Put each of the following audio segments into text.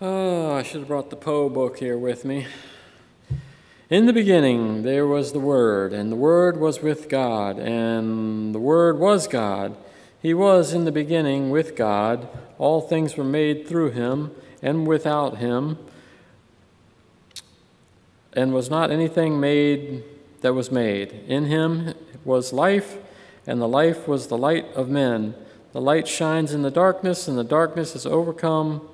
Oh, I should have brought the Poe book here with me. In the beginning there was the Word, and the Word was with God, and the Word was God. He was in the beginning with God. All things were made through him, and without him, and was not anything made that was made. In him was life, and the life was the light of men. The light shines in the darkness, and the darkness is overcome.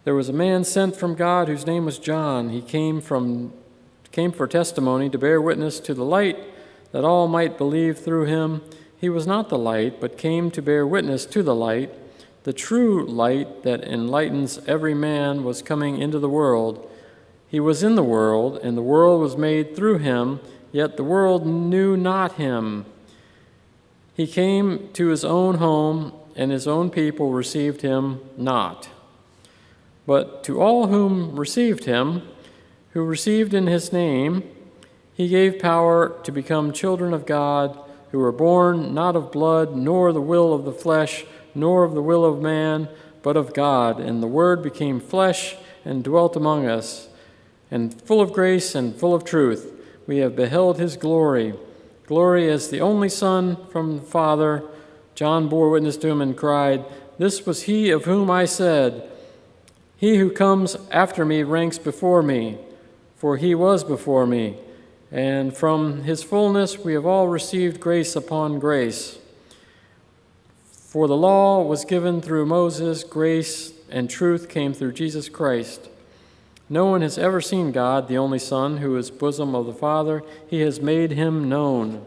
There was a man sent from God whose name was John. He came for testimony, to bear witness to the light, that all might believe through him. He was not the light, but came to bear witness to the light. The true light that enlightens every man was coming into the world. He was in the world, and the world was made through him, yet the world knew not him. He came to his own home, and his own people received him not. But to all whom received him, who received in his name, he gave power to become children of God, who were born not of blood, nor the will of the flesh, nor of the will of man, but of God. And the Word became flesh and dwelt among us, and full of grace and full of truth. We have beheld his glory, glory as the only Son from the Father. John bore witness to him and cried, "This was he of whom I said, he who comes after me ranks before me, for he was before me." And from his fullness we have all received grace upon grace. For the law was given through Moses, grace and truth came through Jesus Christ. No one has ever seen God, the only Son, who is bosom of the Father. He has made him known.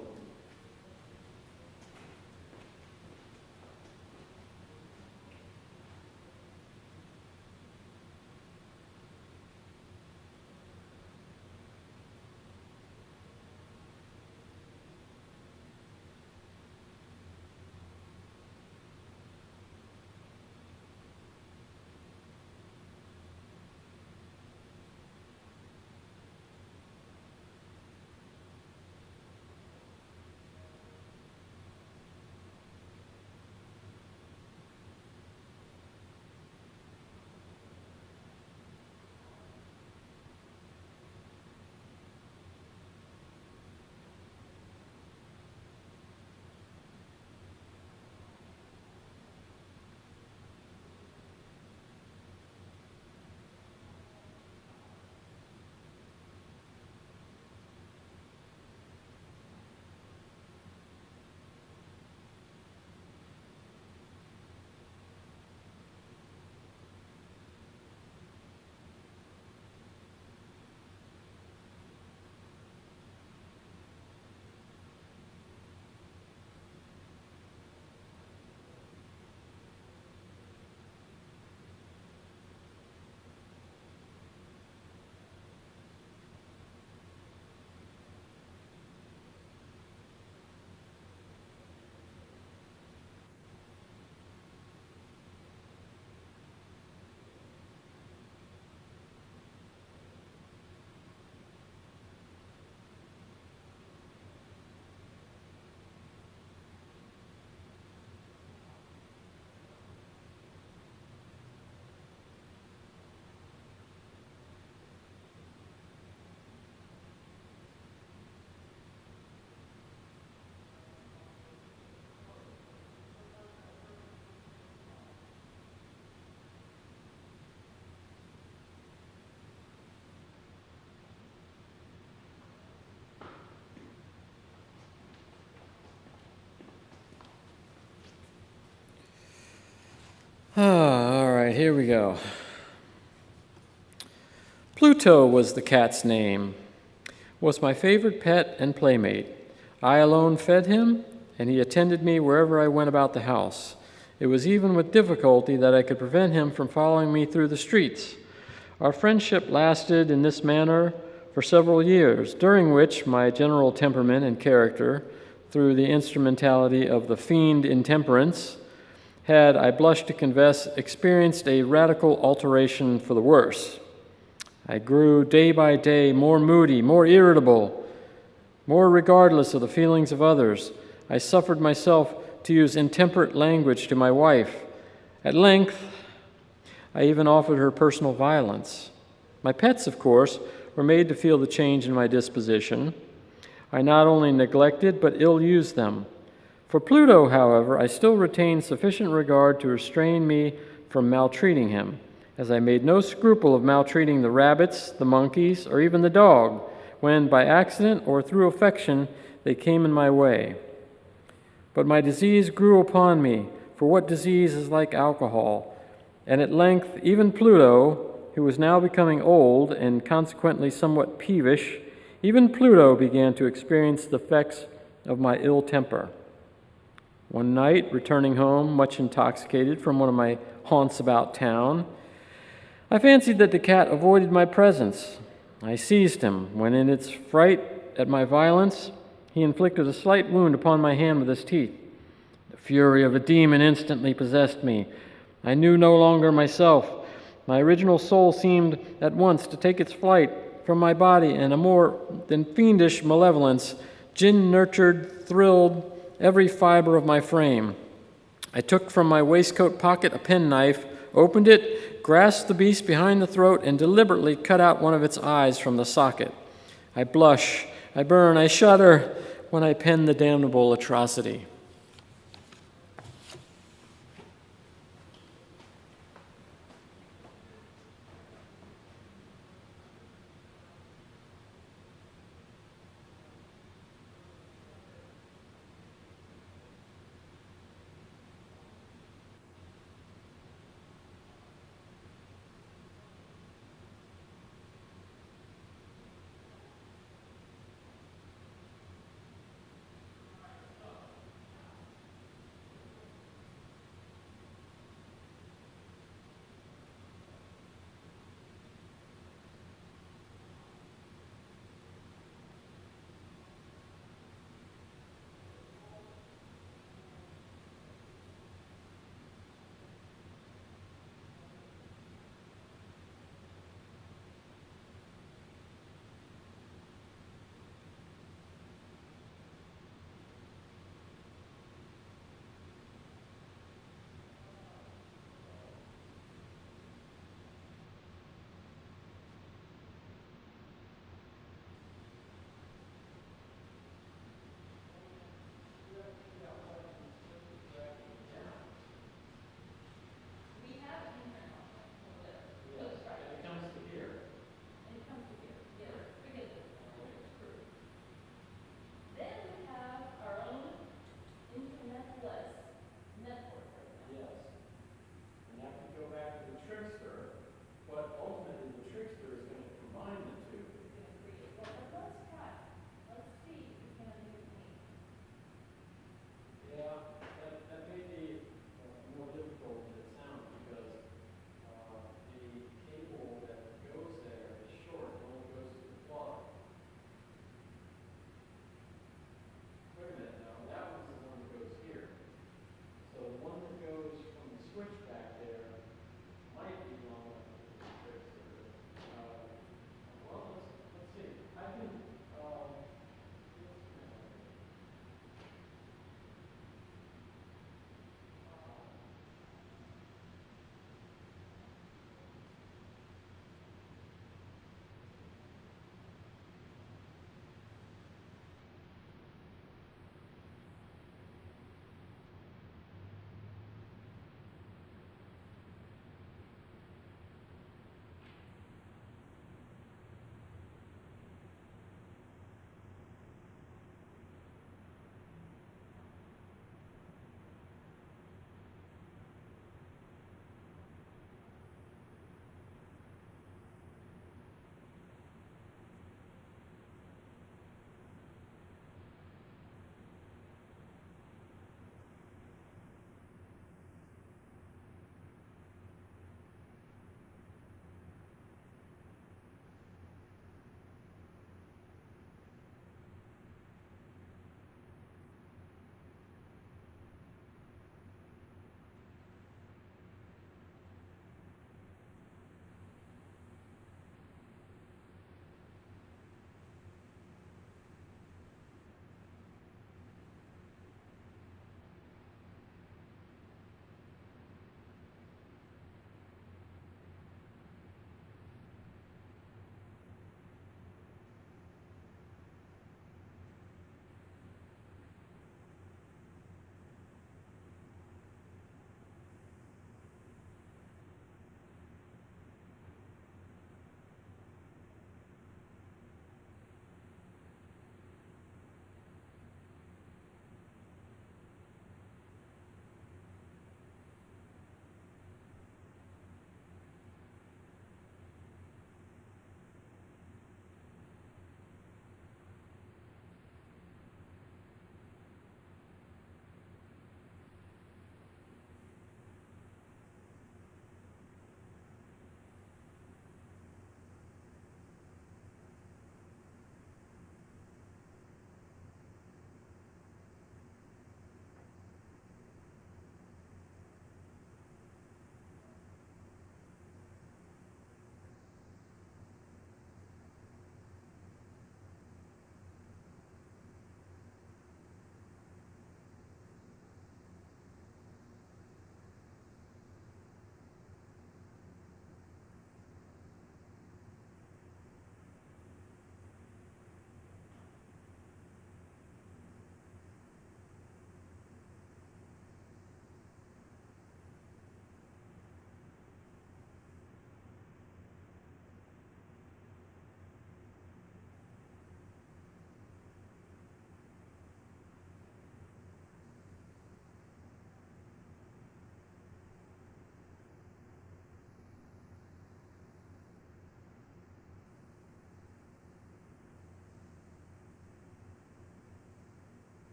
All right, here we go. Pluto was the cat's name, was my favorite pet and playmate. I alone fed him, and he attended me wherever I went about the house. It was even with difficulty that I could prevent him from following me through the streets. Our friendship lasted in this manner for several years, during which my general temperament and character, through the instrumentality of the fiend intemperance, had, I blush to confess, experienced a radical alteration for the worse. I grew day by day more moody, more irritable, more regardless of the feelings of others. I suffered myself to use intemperate language to my wife. At length, I even offered her personal violence. My pets, of course, were made to feel the change in my disposition. I not only neglected but ill-used them. For Pluto, however, I still retained sufficient regard to restrain me from maltreating him, as I made no scruple of maltreating the rabbits, the monkeys, or even the dog, when, by accident or through affection, they came in my way. But my disease grew upon me, for what disease is like alcohol? And at length, even Pluto, who was now becoming old and consequently somewhat peevish, even Pluto began to experience the effects of my ill temper. One night, returning home, much intoxicated from one of my haunts about town, I fancied that the cat avoided my presence. I seized him, when in its fright at my violence, he inflicted a slight wound upon my hand with his teeth. The fury of a demon instantly possessed me. I knew no longer myself. My original soul seemed at once to take its flight from my body, and a more than fiendish malevolence, gin-nurtured, thrilled every fiber of my frame. I took from my waistcoat pocket a penknife, opened it, grasped the beast behind the throat, and deliberately cut out one of its eyes from the socket. I blush, I burn, I shudder when I pen the damnable atrocity.